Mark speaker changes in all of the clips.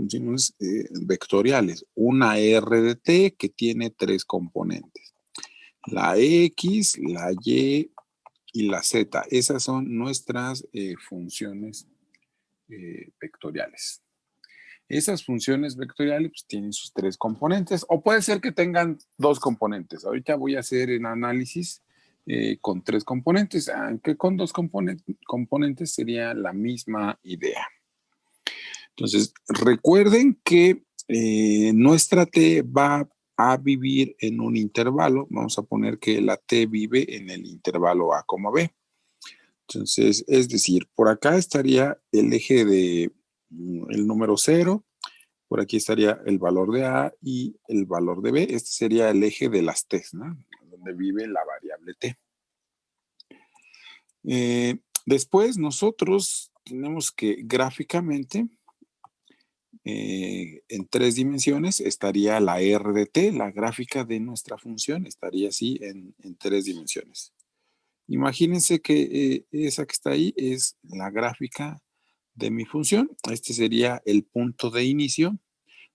Speaker 1: funciones vectoriales. Una R de t que tiene 3 componentes. La X, la Y y la Z. Esas son nuestras funciones vectoriales. Esas funciones vectoriales pues, tienen sus 3 componentes, o puede ser que tengan 2 componentes. Ahorita voy a hacer el análisis con 3 componentes, aunque con 2 componentes sería la misma idea. Entonces, recuerden que nuestra t va a vivir en un intervalo. Vamos a poner que la t vive en el intervalo a, b. Entonces, es decir, por acá estaría el eje de el número 0, por aquí estaría el valor de A y el valor de B. Este sería el eje de las T, ¿no? Donde vive la variable T. Después nosotros tenemos que gráficamente, en 3 dimensiones, estaría la R de T, la gráfica de nuestra función, estaría así en 3 dimensiones. Imagínense que esa que está ahí es la gráfica de mi función. Este sería el punto de inicio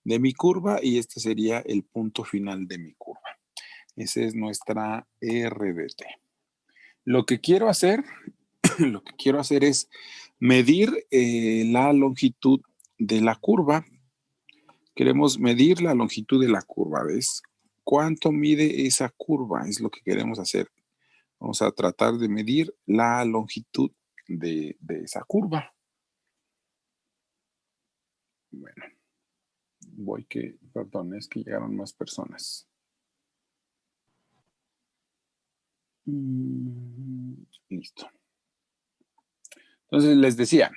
Speaker 1: de mi curva y este sería el punto final de mi curva. Esa es nuestra R de T. Lo que quiero hacer es medir la longitud de la curva. Queremos medir la longitud de la curva, ¿ves? ¿Cuánto mide esa curva? Es lo que queremos hacer. Vamos a tratar de medir la longitud de esa curva. Bueno, perdón, es que llegaron más personas. Listo. Entonces les decía,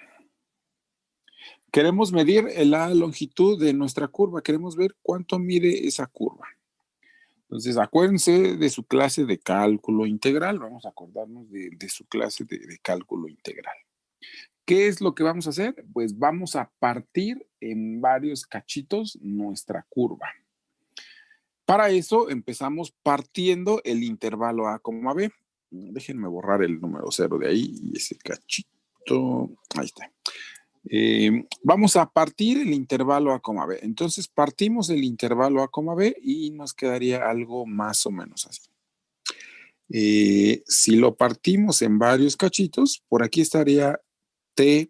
Speaker 1: queremos medir la longitud de nuestra curva, queremos ver cuánto mide esa curva. Entonces acuérdense de su clase de cálculo integral, vamos a acordarnos de su clase de cálculo integral. ¿Qué es lo que vamos a hacer? Pues vamos a partir en varios cachitos nuestra curva. Para eso empezamos partiendo el intervalo A, B. Déjenme borrar el número 0 de ahí y ese cachito. Ahí está. Vamos a partir el intervalo A, B. Entonces partimos el intervalo A, B y nos quedaría algo más o menos así. Si lo partimos en varios cachitos, por aquí estaría T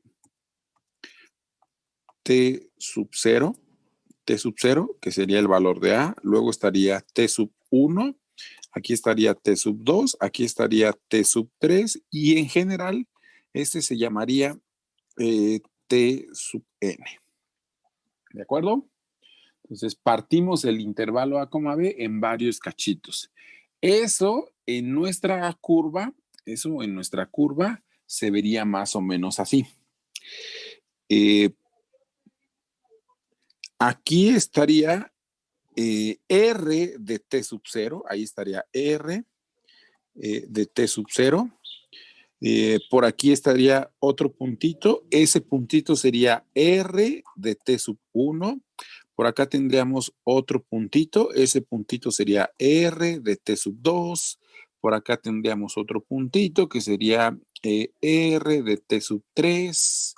Speaker 1: sub 0, que sería el valor de A. Luego estaría T sub 1. Aquí estaría T sub 2, aquí estaría T sub 3 y en general este se llamaría T sub n. ¿De acuerdo? Entonces partimos el intervalo A, B en varios cachitos. Eso en nuestra curva se vería más o menos así. Aquí estaría R de T sub 0, ahí estaría R de T sub 0. Por aquí estaría otro puntito, ese puntito sería R de T sub 1. Por acá tendríamos otro puntito, ese puntito sería R de T sub 2. Por acá tendríamos otro puntito que sería R de T sub 3.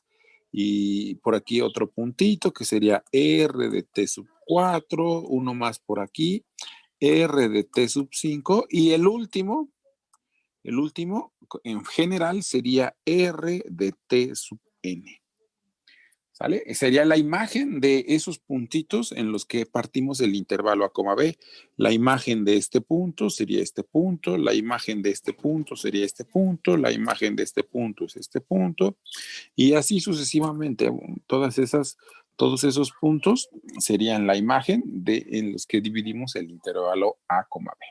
Speaker 1: Y por aquí otro puntito que sería R de T sub 4. Uno más por aquí, R de T sub 5. Y el último en general sería R de T sub n. ¿Sale? Sería la imagen de esos puntitos en los que partimos el intervalo A, B. La imagen de este punto sería este punto, la imagen de este punto sería este punto, la imagen de este punto es este punto, y así sucesivamente. Todos esos puntos serían la imagen en los que dividimos el intervalo A, B.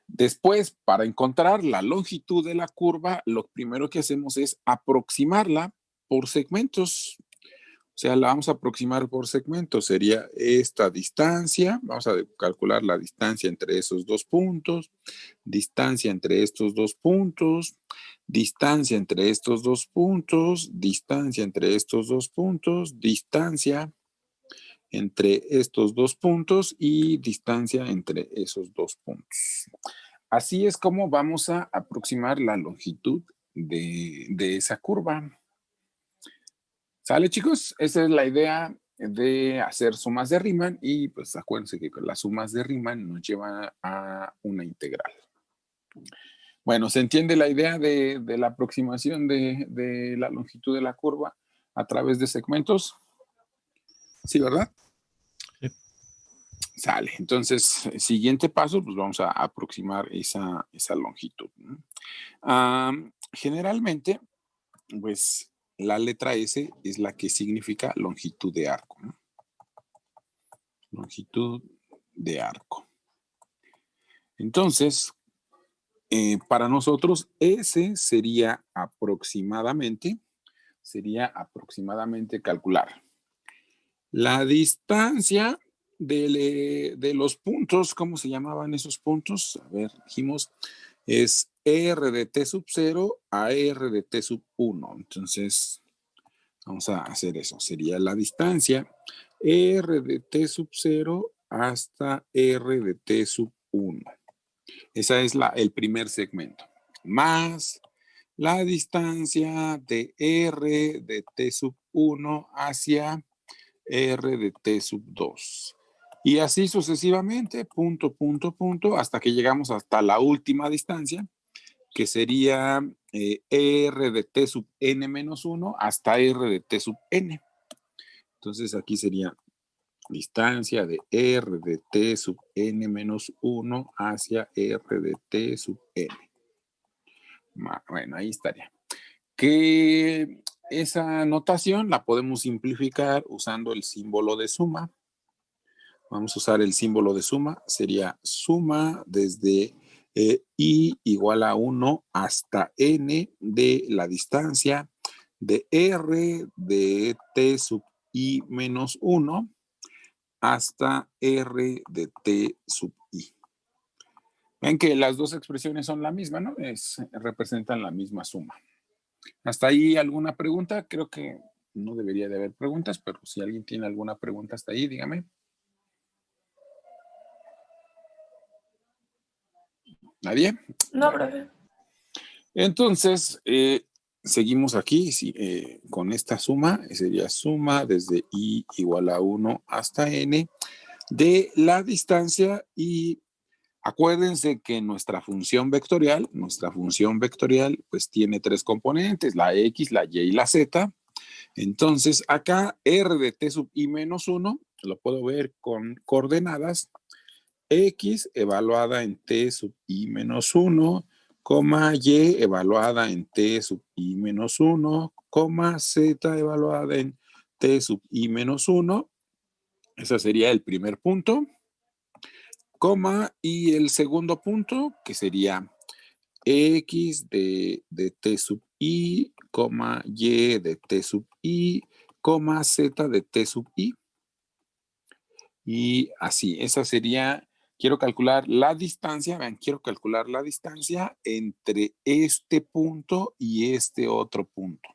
Speaker 1: Después, para encontrar la longitud de la curva, lo primero que hacemos es aproximarla por segmentos. O sea, la vamos a aproximar por segmentos. Sería esta distancia. Vamos a calcular la distancia entre esos dos puntos. Distancia entre estos dos puntos. Distancia entre estos dos puntos. Distancia entre estos dos puntos. Distancia entre estos dos puntos y distancia entre esos dos puntos. Así es como vamos a aproximar la longitud de esa curva. ¿Sale, chicos? Esa es la idea de hacer sumas de Riemann y pues acuérdense que las sumas de Riemann nos llevan a una integral. Bueno, ¿se entiende la idea de la aproximación de la longitud de la curva a través de segmentos? Sí, ¿verdad?
Speaker 2: Sí.
Speaker 1: Sale. Entonces, siguiente paso, pues vamos a aproximar esa longitud. Generalmente, pues la letra S es la que significa longitud de arco, ¿no? Longitud de arco. Entonces, para nosotros, S sería aproximadamente calcular la distancia de los puntos. ¿Cómo se llamaban esos puntos? A ver, dijimos, es R de T sub 0 a R de T sub 1. Entonces, vamos a hacer eso. Sería la distancia R de T sub 0 hasta R de T sub 1. Esa es el primer segmento. Más la distancia de R de T sub 1 hacia R de T sub 2. Y así sucesivamente, punto, punto, punto, hasta que llegamos hasta la última distancia, que sería R de T sub N menos 1 hasta R de T sub N. Entonces aquí sería distancia de R de T sub N menos 1 hacia R de T sub N. Bueno, ahí estaría. Que esa notación la podemos simplificar usando el símbolo de suma. Vamos a usar el símbolo de suma. Sería suma desde I igual a 1 hasta N de la distancia de R de T sub I menos 1 hasta R de T sub I. Ven que las dos expresiones son la misma, ¿no? Representan la misma suma. ¿Hasta ahí alguna pregunta? Creo que no debería de haber preguntas, pero si alguien tiene alguna pregunta hasta ahí, dígame. ¿Nadie?
Speaker 3: No,
Speaker 1: Bueno.
Speaker 3: profe.
Speaker 1: Entonces, seguimos aquí con esta suma. Sería suma desde I igual a 1 hasta N de la distancia. Y acuérdense que nuestra función vectorial pues tiene tres componentes, la X, la Y y la Z. Entonces acá R de T sub I menos 1 lo puedo ver con coordenadas X evaluada en T sub I menos 1, Y evaluada en T sub I menos 1, Z evaluada en T sub I menos 1. Ese sería el primer punto. Y el segundo punto, que sería X de T sub I, Y de T sub I, Z de T sub I. Y así, esa sería, quiero calcular la distancia, vean, quiero calcular la distancia entre este punto y este otro punto.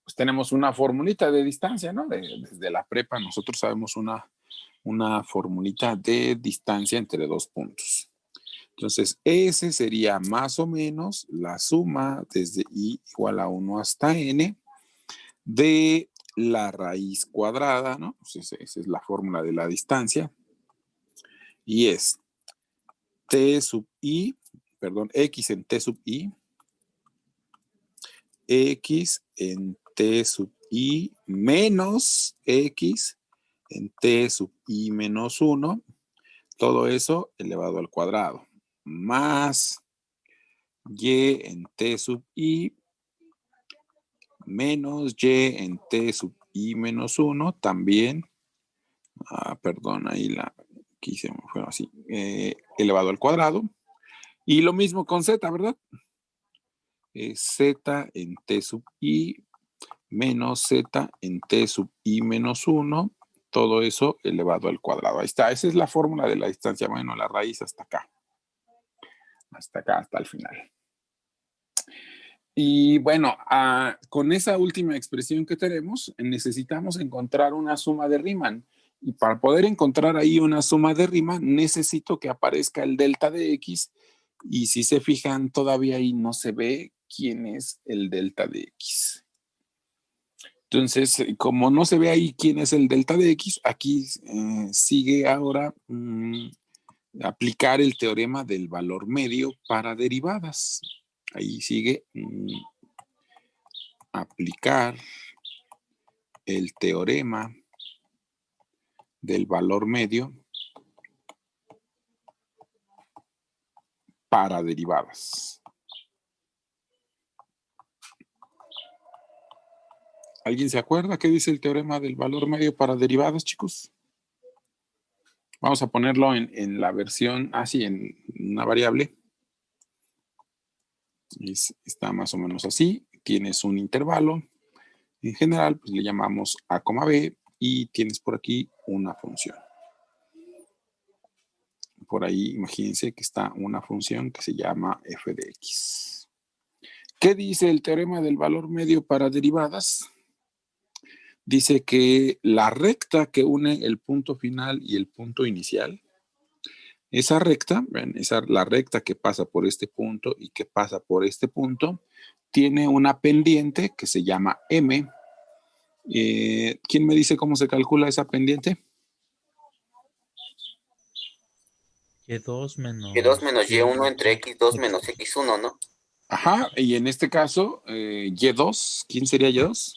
Speaker 1: Pues tenemos una formulita de distancia, ¿no? Desde la prepa nosotros sabemos una formulita de distancia entre dos puntos. Entonces, ese sería más o menos la suma desde I igual a 1 hasta N de la raíz cuadrada, ¿no? Pues esa es la fórmula de la distancia. Y es T sub I, perdón, X en T sub I, X en T sub I menos X en T sub I menos 1, todo eso elevado al cuadrado, más Y en T sub I menos Y en T sub I menos 1, también, perdón, ahí aquí se me fue así, elevado al cuadrado. Y lo mismo con Z, ¿verdad? Z en T sub I menos Z en T sub I menos 1, todo eso elevado al cuadrado. Ahí está, esa es la fórmula de la distancia, bueno, la raíz hasta acá, hasta el final. Y bueno, con esa última expresión que tenemos, necesitamos encontrar una suma de Riemann. Y para poder encontrar ahí una suma de Riemann, necesito que aparezca el delta de X. Y si se fijan, todavía ahí no se ve quién es el delta de X. Entonces, como no se ve ahí quién es el delta de X, aquí sigue ahora aplicar el teorema del valor medio para derivadas. Ahí sigue aplicar el teorema del valor medio para derivadas. ¿Alguien se acuerda qué dice el teorema del valor medio para derivadas, chicos? Vamos a ponerlo en la versión así, en una variable. Está más o menos así. Tienes un intervalo. En general, pues le llamamos A, B y tienes por aquí una función. Por ahí, imagínense que está una función que se llama f de x. ¿Qué dice el teorema del valor medio para derivadas? Dice que la recta que une el punto final y el punto inicial, esa recta, la recta que pasa por este punto y que pasa por este punto, tiene una pendiente que se llama m. ¿Quién me dice cómo se calcula esa pendiente?
Speaker 2: Y2
Speaker 3: Y2
Speaker 2: menos
Speaker 3: menos Y1 entre X2 menos X1, ¿no?
Speaker 1: Ajá, y en este caso, Y2, ¿quién sería Y2?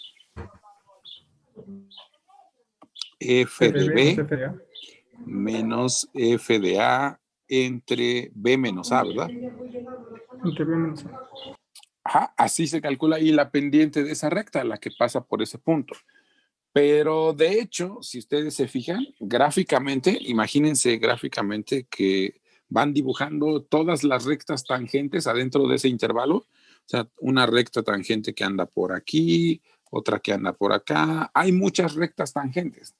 Speaker 1: F de B menos F de A entre B menos A, ¿verdad?
Speaker 4: Entre B menos A.
Speaker 1: Ajá, así se calcula ahí la pendiente de esa recta, la que pasa por ese punto. Pero de hecho, si ustedes se fijan, gráficamente, imagínense gráficamente que van dibujando todas las rectas tangentes adentro de ese intervalo. O sea, una recta tangente que anda por aquí, otra que anda por acá. Hay muchas rectas tangentes.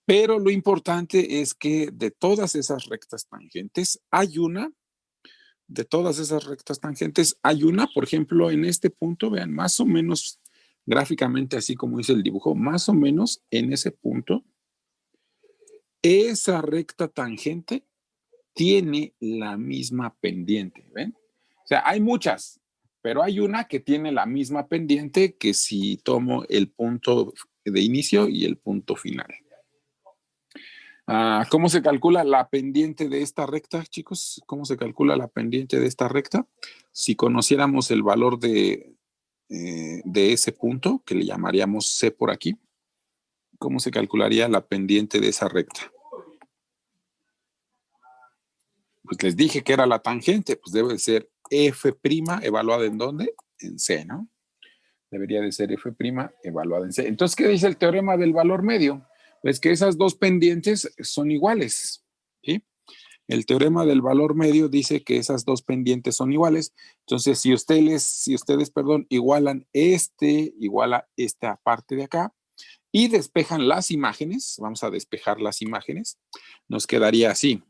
Speaker 1: Pero lo importante es que de todas esas rectas tangentes hay una, por ejemplo, en este punto, vean, más o menos gráficamente, así como dice el dibujo, más o menos en ese punto, esa recta tangente tiene la misma pendiente, ¿ven? O sea, hay muchas, pero hay una que tiene la misma pendiente que si tomo el punto de inicio y el punto final. ¿Cómo se calcula la pendiente de esta recta, chicos? ¿Cómo se calcula la pendiente de esta recta? Si conociéramos el valor de ese punto, que le llamaríamos C por aquí, ¿cómo se calcularía la pendiente de esa recta? Pues les dije que era la tangente, pues debe de ser F' evaluada en ¿dónde? En C, ¿no? Debería de ser F' evaluada en C. Entonces, ¿qué dice el teorema del valor medio? Pues que esas dos pendientes son iguales, ¿sí? El teorema del valor medio dice que esas dos pendientes son iguales. Entonces, si ustedes, igualan igual a esta parte de acá y despejan las imágenes, vamos a despejar las imágenes, nos quedaría así.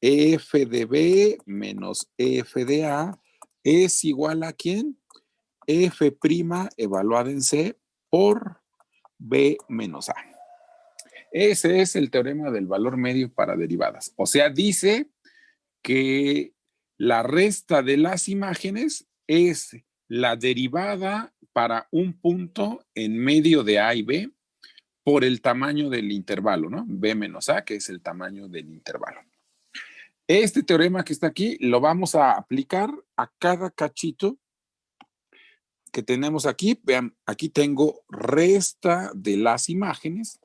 Speaker 1: F de B menos F de A es igual a ¿quién? F' evaluada en C por B menos A. Ese es el teorema del valor medio para derivadas. O sea, dice que la resta de las imágenes es la derivada para un punto en medio de A y B por el tamaño del intervalo, ¿no? B menos A, que es el tamaño del intervalo. Este teorema que está aquí lo vamos a aplicar a cada cachito que tenemos aquí. Vean, aquí tengo resta de las imágenes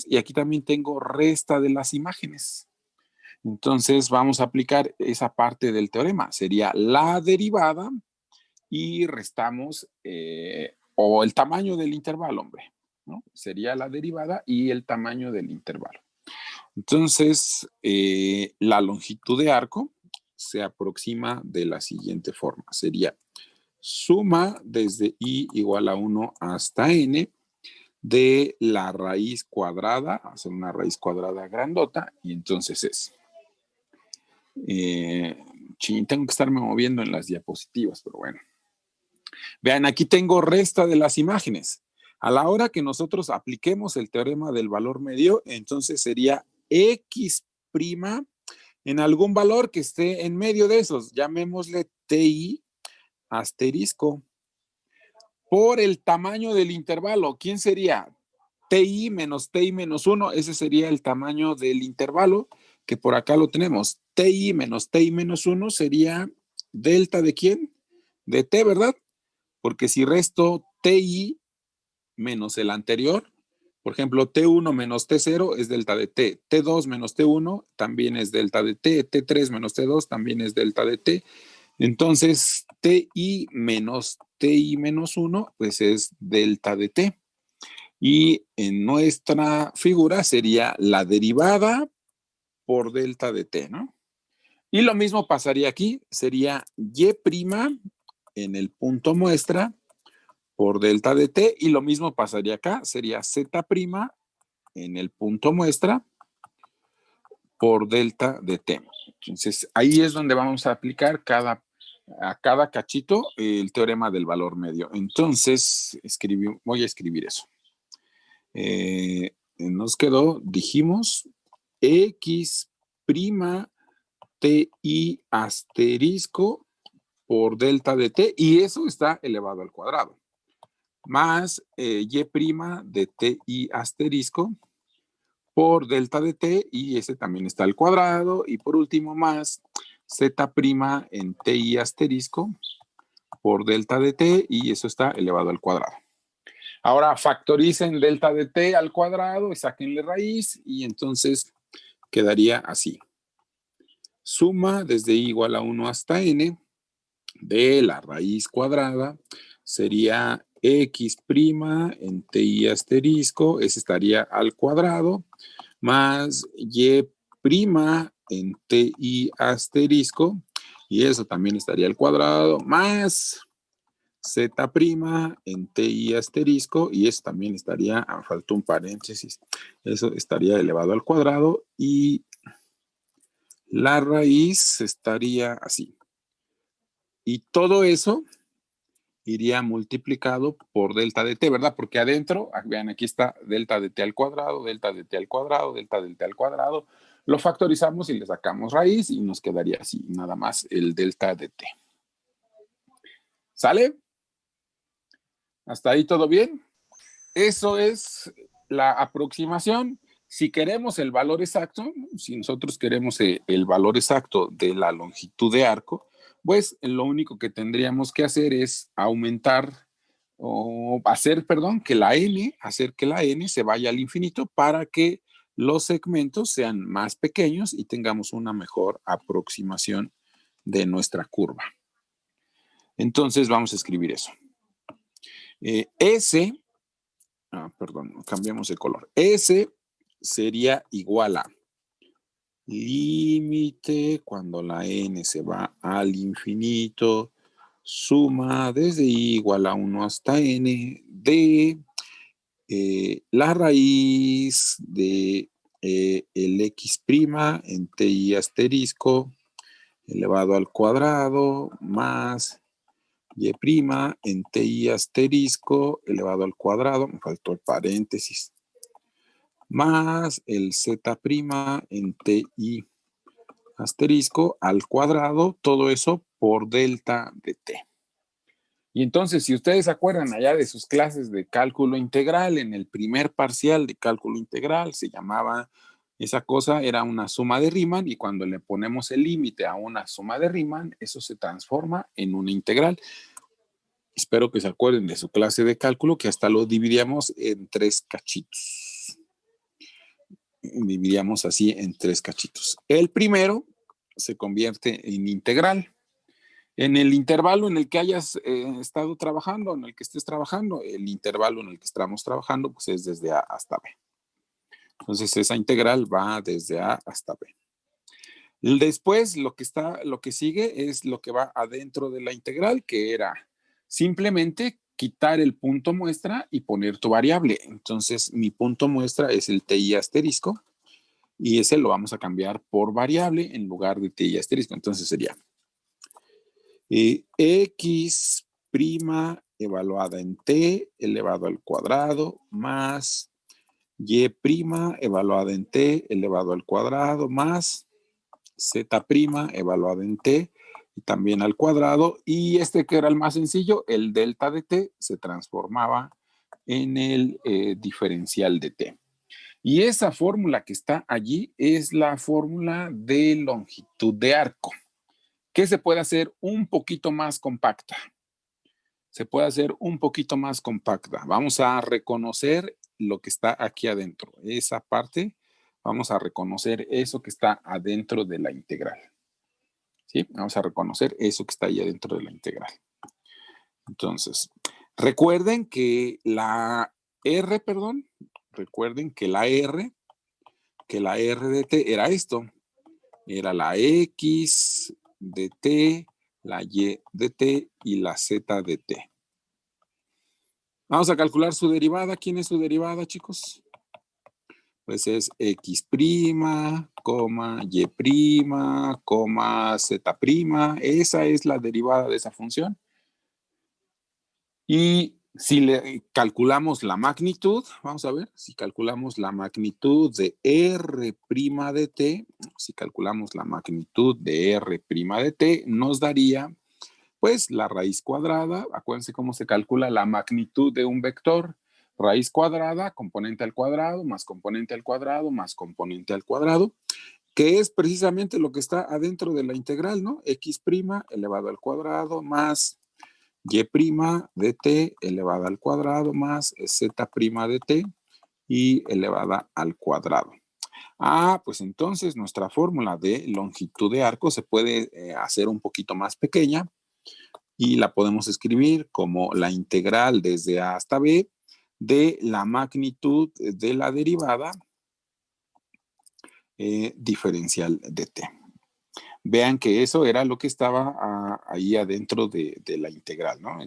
Speaker 1: y aquí también tengo resta de las imágenes. Entonces vamos a aplicar esa parte del teorema. Sería la derivada y restamos, o el tamaño del intervalo, hombre, ¿no? Sería la derivada y el tamaño del intervalo. Entonces, la longitud de arco se aproxima de la siguiente forma. Sería suma desde i igual a 1 hasta n de la raíz cuadrada, hacer una raíz cuadrada grandota, y entonces es tengo que estarme moviendo en las diapositivas, pero bueno. Vean, aquí tengo resta de las imágenes. A la hora que nosotros apliquemos el teorema del valor medio, entonces sería X' en algún valor que esté en medio de esos. Llamémosle TI asterisco. por el tamaño del intervalo. ¿Quién sería? TI menos TI menos 1, ese sería el tamaño del intervalo, que por acá lo tenemos. TI menos TI menos 1 sería delta de ¿quién? De T, ¿verdad? Porque si resto TI menos el anterior, por ejemplo, T1 menos T0 es delta de T. T2 menos T1 también es delta de T. T3 menos T2 también es delta de T. Entonces, TI menos 1, pues es delta de T. Y en nuestra figura sería la derivada por delta de T, ¿no? Y lo mismo pasaría aquí, sería Y' en el punto muestra por delta de T, y lo mismo pasaría acá, sería Z' en el punto muestra por delta de T. Entonces, ahí es donde vamos a aplicar a cada cachito el teorema del valor medio. Entonces, voy a escribir eso. Nos quedó, dijimos, X' TI asterisco por delta de T, y eso está elevado al cuadrado, más Y' de TI asterisco por delta de T, y ese también está al cuadrado, y por último más Z' en TI asterisco por delta de T, y eso está elevado al cuadrado. Ahora factoricen delta de T al cuadrado y sáquenle raíz, y entonces quedaría así. Suma desde i igual a 1 hasta n de la raíz cuadrada sería X' en TI asterisco, ese estaría al cuadrado, más Y' en TI asterisco, y eso también estaría al cuadrado, más Z' en TI asterisco, y eso también estaría, faltó un paréntesis, eso estaría elevado al cuadrado, y la raíz estaría así. Y todo eso iría multiplicado por delta de T, ¿verdad? Porque adentro, vean, aquí está delta de T al cuadrado, delta de T al cuadrado, delta de T al cuadrado. Lo factorizamos y le sacamos raíz y nos quedaría así, nada más el delta de T. ¿Sale? ¿Hasta ahí todo bien? Eso es la aproximación. Si queremos el valor exacto, si nosotros queremos el valor exacto de la longitud de arco, pues lo único que tendríamos que hacer es aumentar o hacer que la n se vaya al infinito para que los segmentos sean más pequeños y tengamos una mejor aproximación de nuestra curva. Entonces vamos a escribir eso. Cambiamos de color. S sería igual a límite cuando la n se va al infinito, suma desde i igual a 1 hasta n de la raíz de el X' en TI asterisco elevado al cuadrado más Y' en TI asterisco elevado al cuadrado, me faltó el paréntesis, más el Z' en TI asterisco al cuadrado, todo eso por delta de T. Y entonces, si ustedes se acuerdan allá de sus clases de cálculo integral, en el primer parcial de cálculo integral se llamaba, esa cosa era una suma de Riemann, y cuando le ponemos el límite a una suma de Riemann, eso se transforma en una integral. Espero que se acuerden de su clase de cálculo, que hasta lo dividíamos en 3 cachitos. Dividíamos así en 3 cachitos. El primero se convierte en integral. En el intervalo en el que hayas estado trabajando, en el que estés trabajando, el intervalo en el que estamos trabajando, pues es desde A hasta B. Entonces esa integral va desde A hasta B. Después lo que sigue es lo que va adentro de la integral, que era simplemente quitar el punto muestra y poner tu variable. Entonces mi punto muestra es el TI asterisco, y ese lo vamos a cambiar por variable en lugar de TI asterisco. Entonces sería X' evaluada en T elevado al cuadrado más Y' evaluada en T elevado al cuadrado más Z' evaluada en T y también al cuadrado. Y este que era el más sencillo, el delta de t, se transformaba en el diferencial de t. Y esa fórmula que está allí es la fórmula de longitud de arco, que se puede hacer un poquito más compacta. Se puede hacer un poquito más compacta. Vamos a reconocer lo que está aquí adentro. Esa parte, vamos a reconocer eso que está adentro de la integral. ¿Sí? Vamos a reconocer eso que está ahí adentro de la integral. Entonces, recuerden que la R de t era esto. Era la X de t, la Y de t y la Z de t. Vamos a calcular su derivada. ¿Quién es su derivada, chicos? Pues es X', Y', Z'. Esa es la derivada de esa función. Y si le calculamos la magnitud, vamos a ver, si calculamos la magnitud de R' de t, si calculamos la magnitud de R' de t, nos daría pues la raíz cuadrada. Acuérdense cómo se calcula la magnitud de un vector. Raíz cuadrada, componente al cuadrado, más componente al cuadrado, más componente al cuadrado, que es precisamente lo que está adentro de la integral, ¿no? X' elevado al cuadrado más Y' de t elevada al cuadrado más Z' de t y elevada al cuadrado. Pues entonces nuestra fórmula de longitud de arco se puede hacer un poquito más pequeña y la podemos escribir como la integral desde A hasta B de la magnitud de la derivada diferencial de t. Vean que eso era lo que estaba ahí adentro de la integral, ¿no?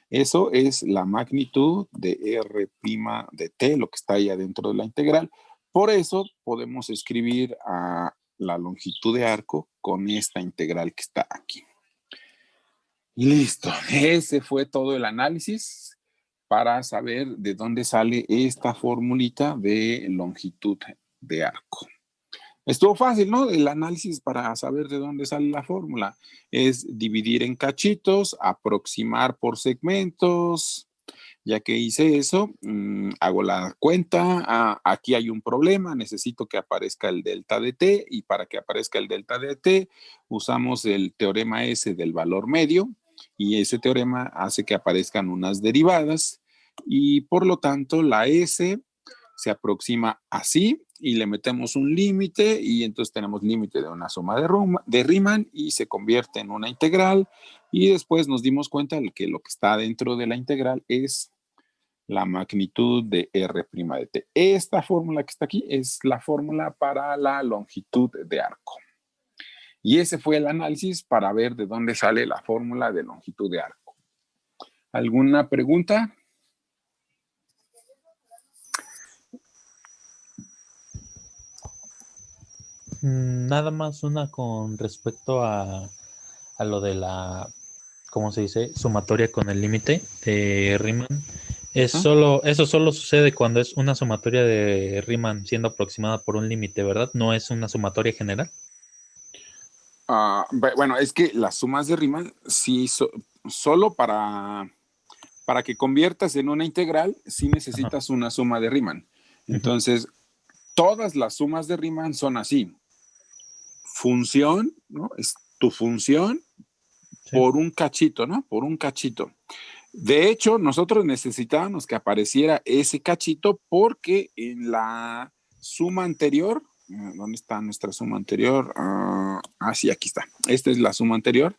Speaker 1: Eso es la magnitud de R' de t, lo que está ahí adentro de la integral. Por eso podemos escribir la longitud de arco con esta integral que está aquí. Listo, ese fue todo el análisis para saber de dónde sale esta formulita de longitud de arco. Estuvo fácil, ¿no? El análisis para saber de dónde sale la fórmula es dividir en cachitos, aproximar por segmentos. Ya que hice eso, hago la cuenta. Aquí hay un problema, necesito que aparezca el delta de t, y para que aparezca el delta de t usamos el teorema S del valor medio, y ese teorema hace que aparezcan unas derivadas, y por lo tanto la S se aproxima así y le metemos un límite, y entonces tenemos límite de una suma de Riemann y se convierte en una integral, y después nos dimos cuenta de que lo que está dentro de la integral es la magnitud de R' de t. Esta fórmula que está aquí es la fórmula para la longitud de arco. Y ese fue el análisis para ver de dónde sale la fórmula de longitud de arco. ¿Alguna pregunta?
Speaker 2: Nada más una con respecto a lo de la, ¿cómo se dice? Sumatoria con el límite de Riemann. Eso solo sucede cuando es una sumatoria de Riemann siendo aproximada por un límite, ¿verdad? No es una sumatoria general.
Speaker 1: Bueno, es que las sumas de Riemann sí solo para que conviertas en una integral sí necesitas una suma de Riemann. Entonces, todas las sumas de Riemann son así. Función, ¿no? Es tu función por un cachito, ¿no? Por un cachito. De hecho, nosotros necesitábamos que apareciera ese cachito porque en la suma anterior, ¿dónde está nuestra suma anterior? Sí, aquí está. Esta es la suma anterior.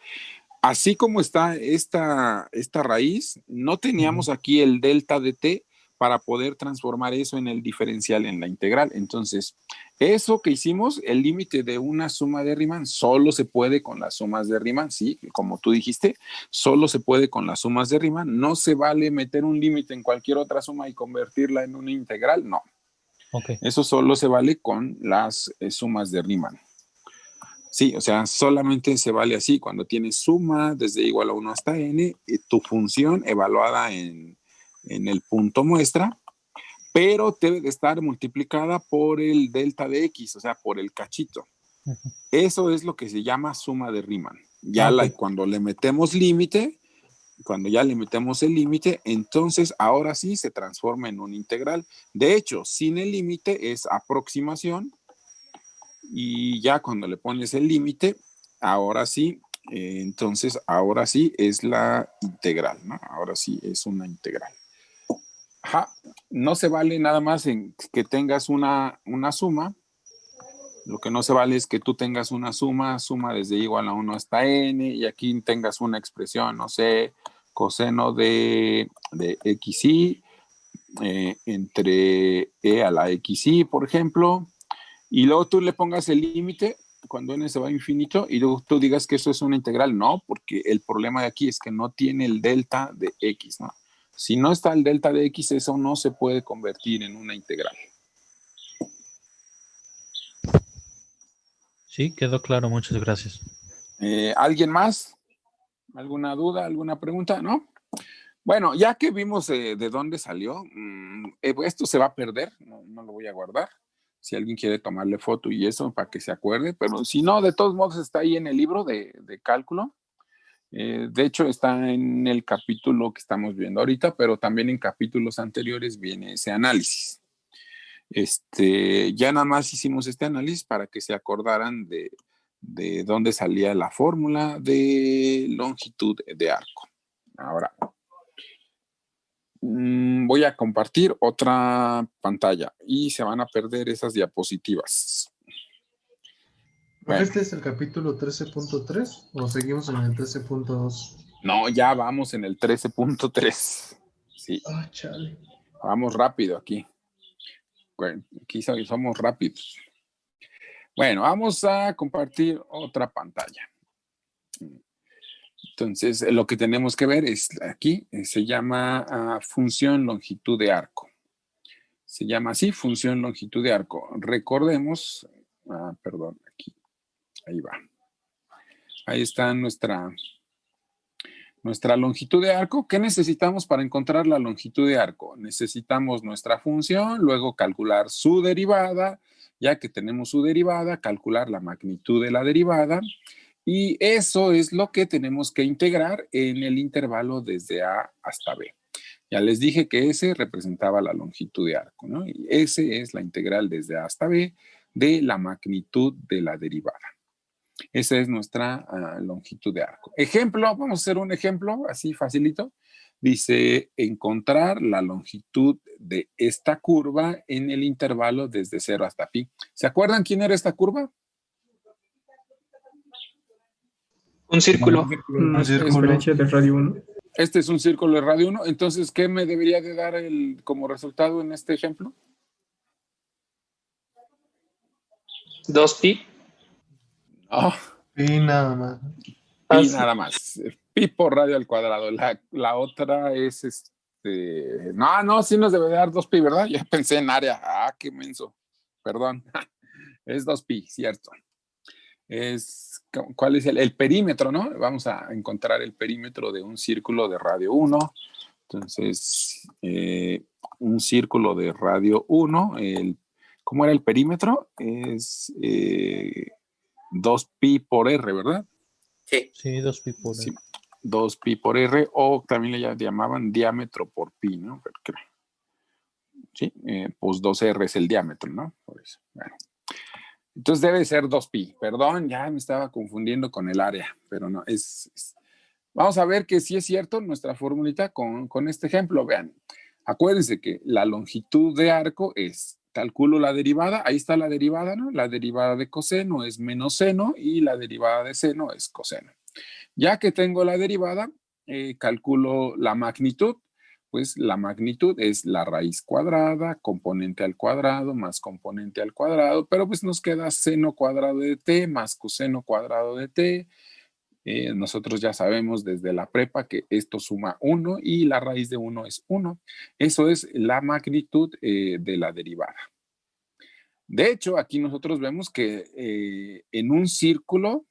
Speaker 1: Así como está esta raíz, no teníamos aquí el delta de t para poder transformar eso en el diferencial en la integral. Entonces, eso que hicimos, el límite de una suma de Riemann, solo se puede con las sumas de Riemann, sí, como tú dijiste, solo se puede con las sumas de Riemann. No se vale meter un límite en cualquier otra suma y convertirla en una integral, no.
Speaker 2: Okay.
Speaker 1: Eso solo se vale con las sumas de Riemann. Sí, o sea, solamente se vale así, cuando tienes suma desde igual a 1 hasta n, tu función evaluada en el punto muestra, pero debe de estar multiplicada por el delta de x, o sea, por el cachito. Eso es lo que se llama suma de Riemann. Ya
Speaker 2: Ok.
Speaker 1: cuando le metemos límite, cuando ya le metemos el límite, entonces ahora sí se transforma en un integral. De hecho, sin el límite es aproximación y ya cuando le pones el límite, ahora sí, entonces ahora sí es la integral, ¿no? Ahora sí es una integral. Ajá. No se vale nada más en que tengas una suma. Lo que no se vale es que tú tengas una suma desde igual a 1 hasta n, y aquí tengas una expresión, no sé, coseno de xy entre e a la xy, por ejemplo, y luego tú le pongas el límite cuando n se va a infinito y luego tú digas que eso es una integral. No, porque el problema de aquí es que no tiene el delta de x, ¿no? Si no está el delta de x, eso no se puede convertir en una integral.
Speaker 2: Sí, quedó claro, muchas gracias.
Speaker 1: ¿Alguien más? ¿Alguna duda? ¿Alguna pregunta? ¿No? Bueno, ya que vimos de dónde salió, esto se va a perder, no lo voy a guardar. Si alguien quiere tomarle foto y eso para que se acuerde, pero si no, de todos modos está ahí en el libro de cálculo. De hecho, está en el capítulo que estamos viendo ahorita, pero también en capítulos anteriores viene ese análisis. Ya nada más hicimos este análisis para que se acordaran de dónde salía la fórmula de longitud de arco. Ahora, voy a compartir otra pantalla y se van a perder esas diapositivas. Bueno.
Speaker 5: ¿Este es el capítulo 13.3 o seguimos en el 13.2?
Speaker 1: No, ya vamos en el 13.3. Sí.
Speaker 5: Ah, chale.
Speaker 1: Vamos rápido aquí. Bueno, aquí somos rápidos. Bueno, vamos a compartir otra pantalla. Entonces, lo que tenemos que ver es aquí, se llama función longitud de arco. Se llama así, función longitud de arco. Recordemos, perdón, aquí, ahí va. Ahí está nuestra longitud de arco. ¿Qué necesitamos para encontrar la longitud de arco? Necesitamos nuestra función, luego calcular su derivada. Ya que tenemos su derivada, calcular la magnitud de la derivada. Y eso es lo que tenemos que integrar en el intervalo desde A hasta B. Ya les dije que S representaba la longitud de arco, ¿no? Y S es la integral desde A hasta B de la magnitud de la derivada. Esa es nuestra longitud de arco. Ejemplo, vamos a hacer un ejemplo así facilito. Dice, encontrar la longitud de esta curva en el intervalo desde 0 hasta pi. ¿Se acuerdan quién era esta curva?
Speaker 6: Un círculo.
Speaker 4: Una circunferencia de radio 1.
Speaker 1: Este es un círculo de radio 1. Entonces, ¿qué me debería de dar como resultado en este ejemplo?
Speaker 6: 2pi.
Speaker 1: Oh,
Speaker 5: Y nada más.
Speaker 1: pi nada más. Pi por radio al cuadrado. La otra es No, sí nos debe dar 2pi, ¿verdad? Ya pensé en área. Qué menso. Perdón. Es 2pi, cierto. ¿Cuál es el perímetro, no? Vamos a encontrar el perímetro de un círculo de radio 1. Entonces, un círculo de radio 1, ¿cómo era el perímetro? Es 2pi por r, ¿verdad?
Speaker 3: Sí.
Speaker 2: Sí, 2pi por
Speaker 1: sí, 2pi por r, o también le llamaban diámetro por pi, ¿no? Sí, pues 2r es el diámetro, ¿no? Por eso, bueno. Entonces debe ser 2pi. Perdón, ya me estaba confundiendo con el área, pero no, Vamos a ver que sí es cierto nuestra formulita con este ejemplo. Vean, acuérdense que la longitud de arco es, calculo la derivada, ahí está la derivada, ¿no? La derivada de coseno es menos seno y la derivada de seno es coseno. Ya que tengo la derivada, calculo la magnitud. Pues la magnitud es la raíz cuadrada, componente al cuadrado, más componente al cuadrado, pero pues nos queda seno cuadrado de t más coseno cuadrado de t. Nosotros ya sabemos desde la prepa que esto suma 1 y la raíz de 1 es 1. Eso es la magnitud de la derivada. De hecho, aquí nosotros vemos que en un círculo,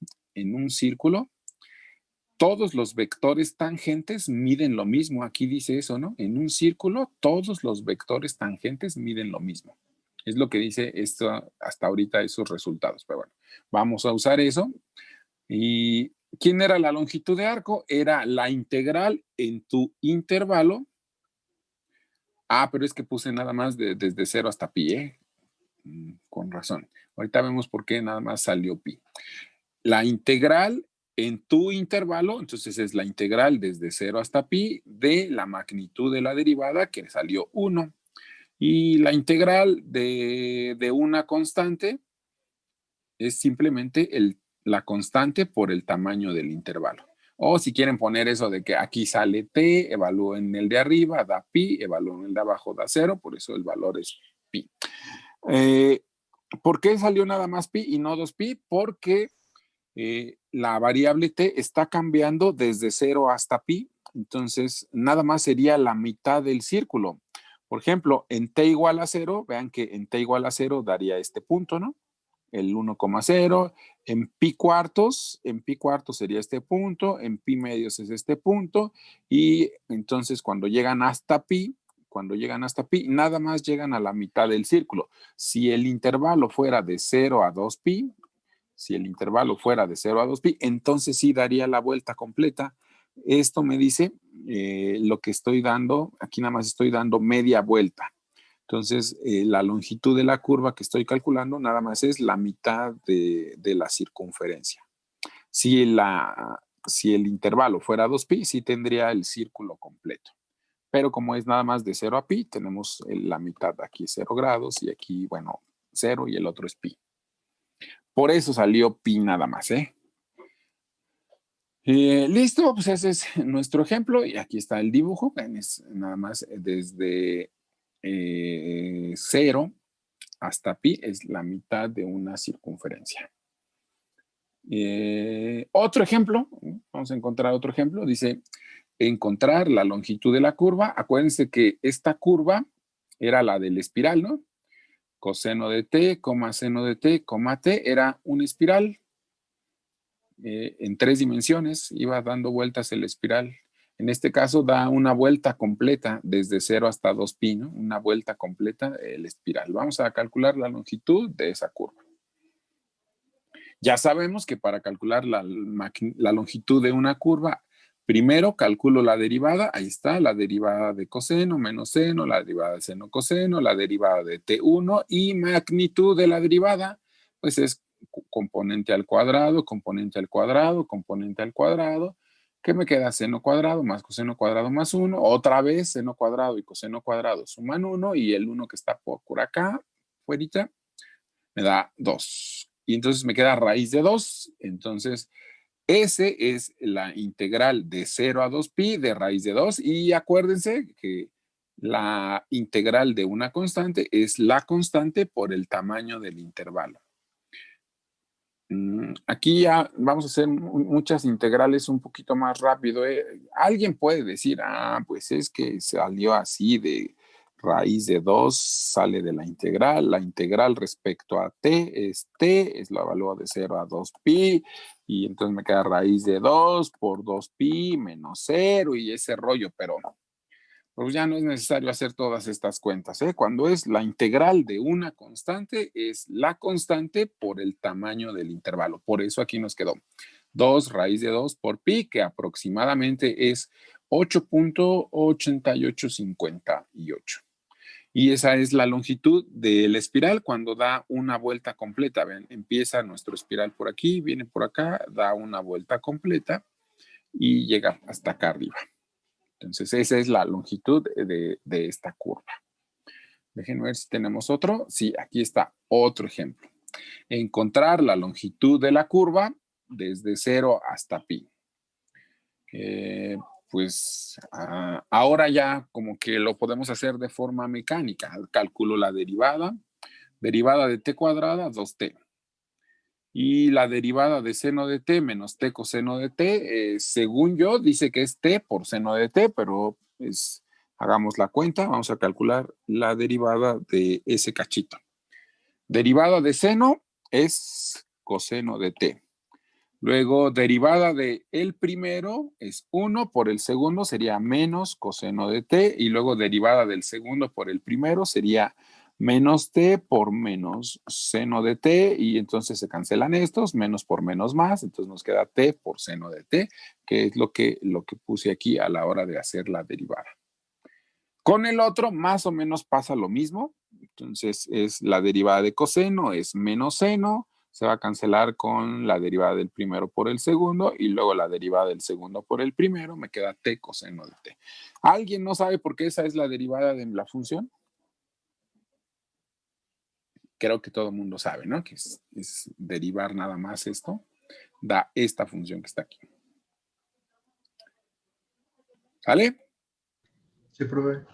Speaker 1: todos los vectores tangentes miden lo mismo. Aquí dice eso, ¿no? En un círculo, todos los vectores tangentes miden lo mismo. Es lo que dice esto hasta ahorita esos resultados. Pero bueno, vamos a usar eso. Y ¿quién era la longitud de arco? Era la integral en tu intervalo. Ah, pero es que puse nada más desde 0 hasta pi, ¿eh? Con razón. Ahorita vemos por qué nada más salió pi. La integral en tu intervalo, entonces es la integral desde 0 hasta pi de la magnitud de la derivada, que salió 1. Y la integral de una constante es simplemente la constante por el tamaño del intervalo. O si quieren poner eso de que aquí sale t, evalúen el de arriba, da pi, evalúen el de abajo, da 0, por eso el valor es pi. ¿Por qué salió nada más pi y no 2pi? Porque la variable t está cambiando desde 0 hasta pi, entonces nada más sería la mitad del círculo. Por ejemplo, en t igual a 0, vean que en t igual a 0 daría este punto, ¿no? El 1,0. En pi cuartos sería este punto, en pi medios es este punto, y entonces cuando llegan hasta pi, nada más llegan a la mitad del círculo. Si el intervalo fuera de 0 a 2pi, entonces sí daría la vuelta completa. Esto me dice lo que estoy dando, aquí nada más estoy dando media vuelta. Entonces, la longitud de la curva que estoy calculando nada más es la mitad de la circunferencia. Si el intervalo fuera 2pi, sí tendría el círculo completo. Pero como es nada más de 0 a pi, tenemos la mitad. Aquí es 0 grados y aquí, bueno, 0 y el otro es pi. Por eso salió pi nada más, ¿eh? Listo, pues ese es nuestro ejemplo y aquí está el dibujo. Es nada más desde 0 hasta pi es la mitad de una circunferencia. Otro ejemplo, vamos a encontrar otro ejemplo, dice encontrar la longitud de la curva. Acuérdense que esta curva era la del espiral, ¿no? Coseno de t, seno de t, t, era una espiral en 3 dimensiones, iba dando vueltas el espiral. En este caso da una vuelta completa desde 0 hasta 2pi, ¿no? Una vuelta completa el espiral. Vamos a calcular la longitud de esa curva. Ya sabemos que para calcular la longitud de una curva, primero calculo la derivada, ahí está, la derivada de coseno menos seno, la derivada de seno coseno, la derivada de t1 y magnitud de la derivada, pues es componente al cuadrado, componente al cuadrado, componente al cuadrado. ¿Qué me queda? Seno cuadrado más coseno cuadrado más 1. Otra vez seno cuadrado y coseno cuadrado suman 1 y el 1 que está por acá, fuerita, me da 2. Y entonces me queda raíz de 2. Entonces, ese es la integral de 0 a 2pi de raíz de 2. Y acuérdense que la integral de una constante es la constante por el tamaño del intervalo. Aquí ya vamos a hacer muchas integrales un poquito más rápido. Alguien puede decir, pues es que salió así de raíz de 2, sale de la integral respecto a t, es la valor de 0 a 2pi, y entonces me queda raíz de 2 por 2pi menos 0 y ese rollo, pero pues ya no es necesario hacer todas estas cuentas, ¿eh? Cuando es la integral de una constante, es la constante por el tamaño del intervalo. Por eso aquí nos quedó 2 raíz de 2 por pi, que aproximadamente es 8.8858. Y esa es la longitud de la espiral cuando da una vuelta completa. Ven, empieza nuestro espiral por aquí, viene por acá, da una vuelta completa y llega hasta acá arriba. Entonces, esa es la longitud de esta curva. Déjenme ver si tenemos otro. Sí, aquí está otro ejemplo. Encontrar la longitud de la curva desde 0 hasta pi. Ahora ya como que lo podemos hacer de forma mecánica. Calculo la derivada. Derivada de t cuadrada, 2t. Y la derivada de seno de t menos t coseno de t, según yo, dice que es t por seno de t, pero pues hagamos la cuenta. Vamos a calcular la derivada de ese cachito. Derivada de seno es coseno de t. Luego, derivada de el primero es 1 por el segundo, sería menos coseno de t. Y luego, derivada del segundo por el primero sería Menos t por menos seno de t, y entonces se cancelan estos, menos por menos más, entonces nos queda t por seno de t, que es lo que puse aquí a la hora de hacer la derivada. Con el otro más o menos pasa lo mismo, entonces es la derivada de coseno, es menos seno, se va a cancelar con la derivada del primero por el segundo y luego la derivada del segundo por el primero, me queda t coseno de t. ¿Alguien no sabe por qué esa es la derivada de la función? Creo que todo el mundo sabe, ¿no? Que es derivar nada más esto, da esta función que está aquí. ¿Sale?
Speaker 5: Sí, profe.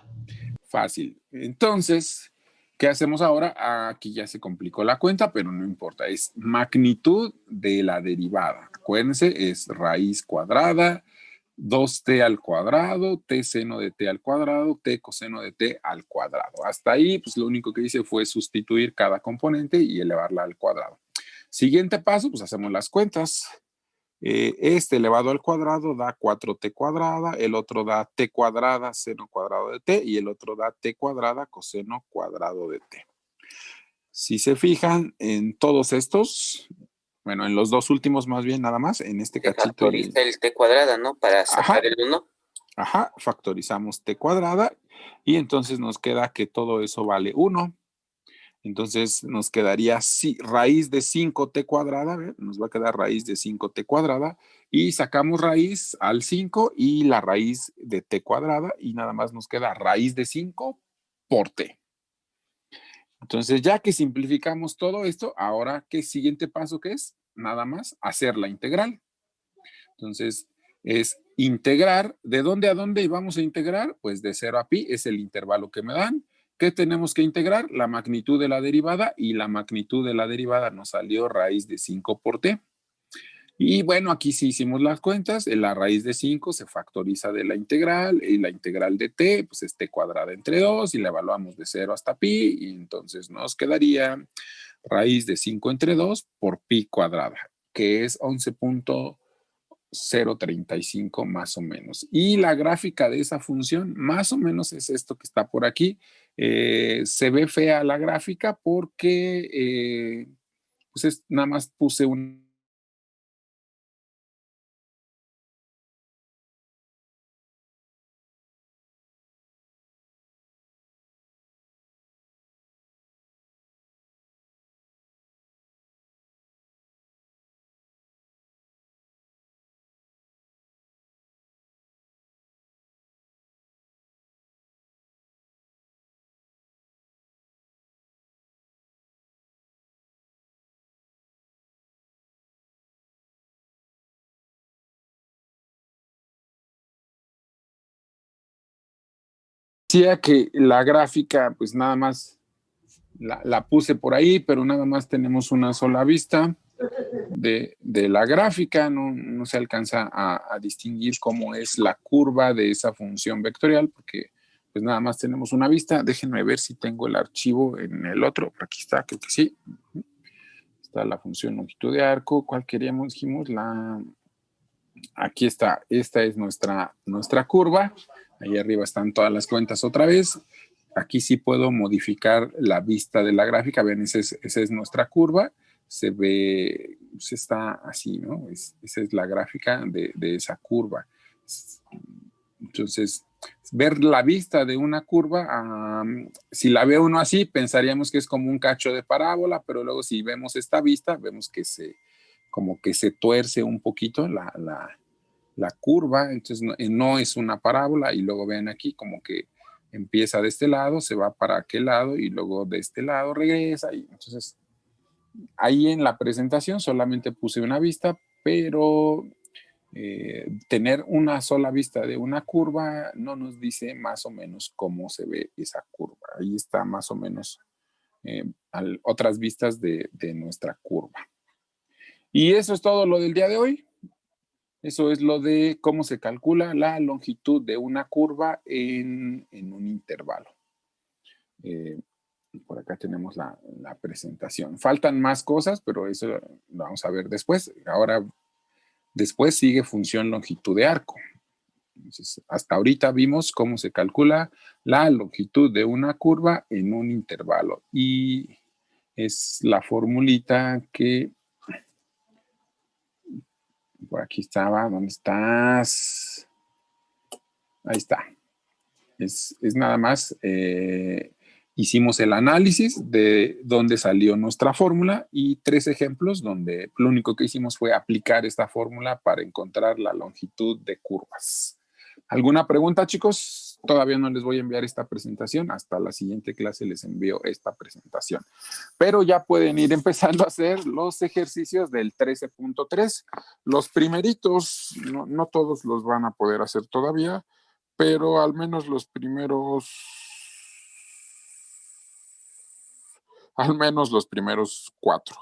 Speaker 1: Fácil. Entonces, ¿qué hacemos ahora? Aquí ya se complicó la cuenta, pero no importa. Es magnitud de la derivada. Acuérdense, es raíz cuadrada, 2t al cuadrado, t seno de t al cuadrado, t coseno de t al cuadrado. Hasta ahí, pues lo único que hice fue sustituir cada componente y elevarla al cuadrado. Siguiente paso, pues hacemos las cuentas. Este elevado al cuadrado da 4t cuadrada, el otro da t cuadrada seno cuadrado de t y el otro da t cuadrada coseno cuadrado de t. Si se fijan en todos estos, bueno, en los dos últimos más bien nada más, en este
Speaker 3: Se
Speaker 1: cachito.
Speaker 3: factoriza el t cuadrada, ¿no? Para sacar el 1.
Speaker 1: Ajá, factorizamos t cuadrada y entonces nos queda que todo eso vale 1. Entonces nos quedaría raíz de 5t cuadrada, ¿ver? Nos va a quedar raíz de 5t cuadrada y sacamos raíz al 5 y la raíz de t cuadrada y nada más nos queda raíz de 5 por t. Entonces ya que simplificamos todo esto, ahora ¿qué siguiente paso que es? Nada más hacer la integral. Entonces es integrar, ¿de dónde a dónde vamos a integrar? Pues de 0 a pi es el intervalo que me dan. ¿Qué tenemos que integrar? La magnitud de la derivada y la magnitud de la derivada nos salió raíz de 5 por t. Y bueno, aquí sí hicimos las cuentas, la raíz de 5 se factoriza de la integral y la integral de t, pues es t cuadrada entre 2 y la evaluamos de 0 hasta pi y entonces nos quedaría raíz de 5 entre 2 por pi cuadrada, que es 11.035 más o menos. Y la gráfica de esa función más o menos es esto que está por aquí. Se ve fea la gráfica porque pues nada más puse un... Decía que la gráfica, pues nada más la puse por ahí, pero nada más tenemos una sola vista de la gráfica, no se alcanza a distinguir cómo es la curva de esa función vectorial, porque pues nada más tenemos una vista. Déjenme ver si tengo el archivo en el otro. Aquí está, creo que sí. Está la función longitud de arco. ¿Cuál queríamos? Dijimos aquí está, esta es nuestra curva. Ahí arriba están todas las cuentas otra vez. Aquí sí puedo modificar la vista de la gráfica. Ven, esa es nuestra curva. Se ve, se está así, ¿no? Esa es la gráfica de esa curva. Entonces, ver la vista de una curva, si la ve uno así, pensaríamos que es como un cacho de parábola, pero luego si vemos esta vista, vemos que como que se tuerce un poquito la curva, entonces no es una parábola, y luego ven aquí como que empieza de este lado, se va para aquel lado y luego de este lado regresa. Y entonces ahí en la presentación solamente puse una vista, pero tener una sola vista de una curva no nos dice más o menos cómo se ve esa curva. Ahí está más o menos otras vistas de nuestra curva. Y eso es todo lo del día de hoy. Eso es lo de cómo se calcula la longitud de una curva en un intervalo. Por acá tenemos la presentación. Faltan más cosas, pero eso lo vamos a ver después. Ahora, después sigue función longitud de arco. Entonces, hasta ahorita vimos cómo se calcula la longitud de una curva en un intervalo. Y es la formulita que... Por aquí estaba. ¿Dónde estás? Ahí está. Es nada más... hicimos el análisis de dónde salió nuestra fórmula y 3 ejemplos donde lo único que hicimos fue aplicar esta fórmula para encontrar la longitud de curvas. ¿Alguna pregunta, chicos? Todavía no les voy a enviar esta presentación. Hasta la siguiente clase les envío esta presentación. Pero ya pueden ir empezando a hacer los ejercicios del 13.3. Los primeritos, no todos los van a poder hacer todavía, pero al menos los primeros... Al menos los primeros 4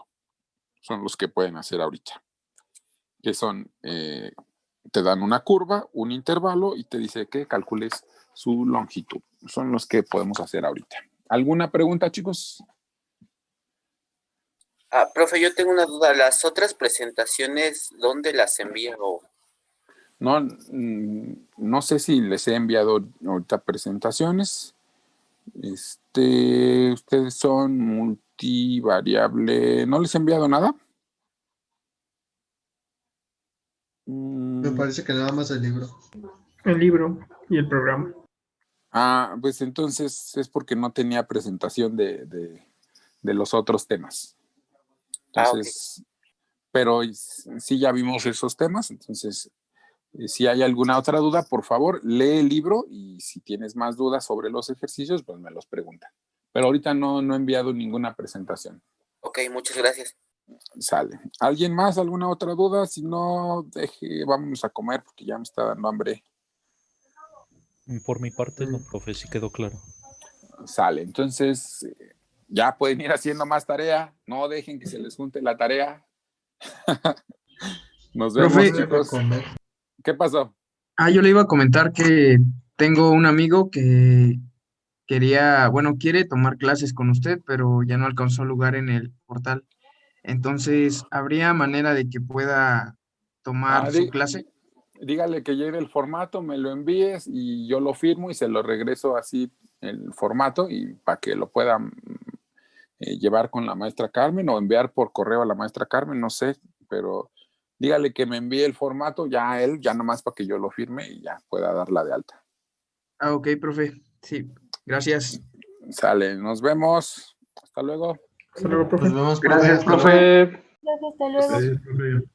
Speaker 1: son los que pueden hacer ahorita. Que son, te dan una curva, un intervalo y te dice que calcules su longitud. Son los que podemos hacer ahorita. ¿Alguna pregunta, chicos?
Speaker 3: Profe, yo tengo una duda. ¿Las otras presentaciones, dónde las envío?
Speaker 1: No sé si les he enviado ahorita presentaciones. Ustedes son multivariable. ¿No les he enviado nada?
Speaker 5: Me parece que nada más el libro.
Speaker 4: El libro y el programa.
Speaker 1: Pues entonces es porque no tenía presentación de los otros temas. Entonces, pero sí ya vimos esos temas, entonces si hay alguna otra duda, por favor, lee el libro y si tienes más dudas sobre los ejercicios, pues me los pregunta. Pero ahorita no he enviado ninguna presentación.
Speaker 3: Ok, muchas gracias.
Speaker 1: Sale. ¿Alguien más? ¿Alguna otra duda? Si no, vámonos a comer porque ya me está dando hambre.
Speaker 2: Por mi parte, no, profe, sí quedó claro.
Speaker 1: Sale. Entonces, ya pueden ir haciendo más tarea. No dejen que se les junte la tarea. Nos vemos,
Speaker 4: Profe,
Speaker 1: chicos. ¿Qué pasó?
Speaker 4: yo le iba a comentar que tengo un amigo que quiere tomar clases con usted, pero ya no alcanzó lugar en el portal. Entonces, ¿habría manera de que pueda tomar su clase?
Speaker 1: Dígale que llegue el formato, me lo envíes y yo lo firmo y se lo regreso así el formato y para que lo puedan llevar con la maestra Carmen o enviar por correo a la maestra Carmen, no sé, pero dígale que me envíe el formato ya a él, ya nomás para que yo lo firme y ya pueda darla de alta.
Speaker 4: Ok, profe. Sí, gracias.
Speaker 1: Sale, nos vemos. Hasta luego.
Speaker 4: Hasta luego, profe.
Speaker 5: Nos vemos,
Speaker 6: Gracias,
Speaker 5: profe.
Speaker 6: profe.
Speaker 7: Gracias, hasta luego.
Speaker 5: Gracias, profe.